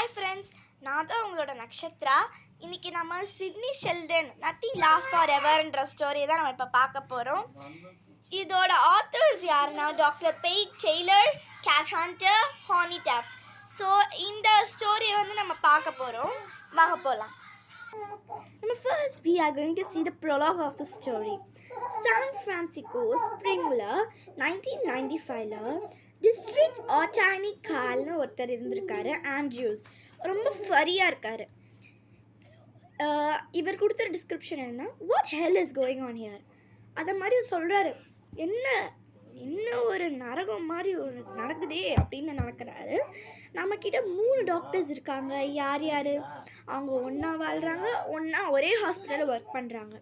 Hi friends, நான் தான் உங்களோட நக்ஷத்ரா. இன்றைக்கி நம்ம Sidney Sheldon nothing last for எவர்ன்ற ஸ்டோரியை தான் நம்ம இப்போ பார்க்க போகிறோம். இதோட ஆத்தர்ஸ் யாருன்னா doctor Paige Taylor, Kate Hunter, Honey Taft. So இந்த ஸ்டோரியை நம்ம பார்க்க போகிறோம். வாங்க போகலாம். First, we are going to see the prologue of the story. San Francisco, Springல 1995ல டிஸ்ட்ரிக்ட் ஆட்டானி கால்னு ஒருத்தர் இருந்திருக்காரு. ஆண்ட்ரியூஸ் ரொம்ப ஃபரியாக இருக்கார். இவர் கொடுத்த டிஸ்கிரிப்ஷன் என்ன, what hell is going on here, அதை மாதிரி சொல்கிறாரு. என்ன ஒரு நரகம் மாதிரி ஒரு நடக்குதே அப்படின்னு நடக்கிறாரு. நம்மக்கிட்ட 3 டாக்டர்ஸ் இருக்காங்க. யார் யார்? அவங்க ஒன்றா வாழ்கிறாங்க, ஒன்றா ஒரே ஹாஸ்பிட்டலில் ஒர்க் பண்ணுறாங்க.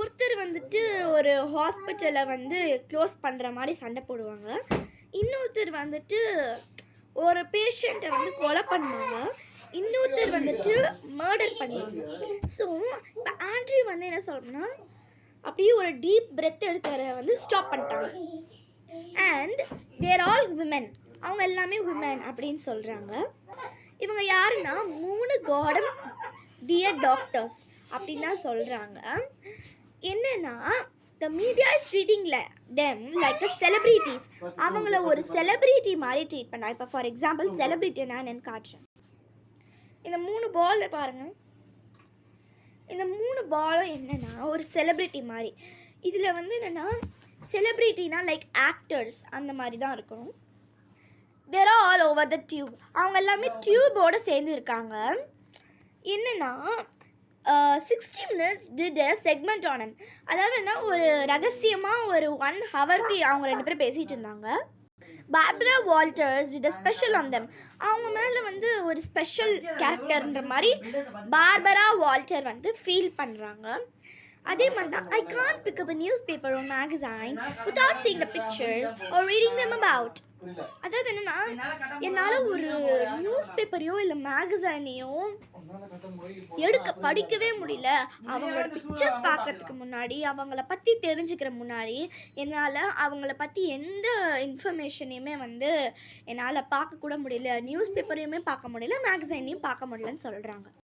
ஒருத்தர் ஒரு ஹாஸ்பிட்டலை க்ளோஸ் பண்ணுற மாதிரி சண்டை போடுவாங்க. இன்னொருத்தர் ஒரு பேஷண்ட்டை கொலை பண்ணுவாங்க. இன்னொருத்தர் மர்டர் பண்ணுவாங்க. ஸோ இப்போ ஆண்ட்ரி என்ன சொல்லணும்னா, அப்படியே ஒரு டீப் பிரெத் எடுக்கிறத ஸ்டாப் பண்ணிட்டாங்க. அண்ட் தேர் ஆல் விமென், அவங்க எல்லாமே விமென் அப்படின்னு சொல்கிறாங்க. இவங்க யாருன்னா 3 காடம் டியர் டாக்டர்ஸ் அப்படின்னு தான் சொல்கிறாங்க. என்னன்னா, the media is treating them like a celebrities. அவங்கள ஒரு செலிபிரிட்டி மாதிரி ட்ரீட் பண்ணாங்க. இப்போ ஃபார் எக்ஸாம்பிள் செலிபிரிட்டி என்னன்னு காட்டுறேன். இந்த 3 பால் பாருங்கள். இந்த 3 பாலும் என்னென்னா ஒரு செலிப்ரிட்டி மாதிரி. இதில் என்னென்னா செலிப்ரிட்டினா லைக் ஆக்டர்ஸ் அந்த மாதிரி தான் இருக்கணும். There are all over the tube. அவங்க எல்லாமே டியூபோடு சேர்ந்து இருக்காங்க. என்னென்னா 60 minutes did a segment on him. அதாவது ஒரு ரகசியமாக ஒரு 1 ஹவருக்கு அவங்க 2 பேரும் பேசிகிட்டு இருந்தாங்க. Barbara Walters did a special on them. அவங்க மேலே ஒரு ஸ்பெஷல் கேரக்டர்ன்ற மாதிரி பார்பரா வால்டர் ஃபீல் பண்ணுறாங்க. அதே மாதிரி தான், I can't pick up a newspaper or magazine without seeing the pictures or reading them about. அதாவது என்னன்னா, என்னால் ஒரு நியூஸ் பேப்பரையோ இல்லை மேகசைனையோ படிக்கவே முடியல. அவங்களோட பிக்சர்ஸ் பார்க்கறதுக்கு முன்னாடி, அவங்கள பற்றி தெரிஞ்சுக்கிற முன்னாடி என்னால் அவங்கள பற்றி எந்த இன்ஃபர்மேஷனையுமே என்னால் பார்க்கக்கூட முடியல. நியூஸ் பேப்பரையுமே பார்க்க முடியல, மேகசைனையும் பார்க்க முடியலன்னு சொல்கிறாங்க.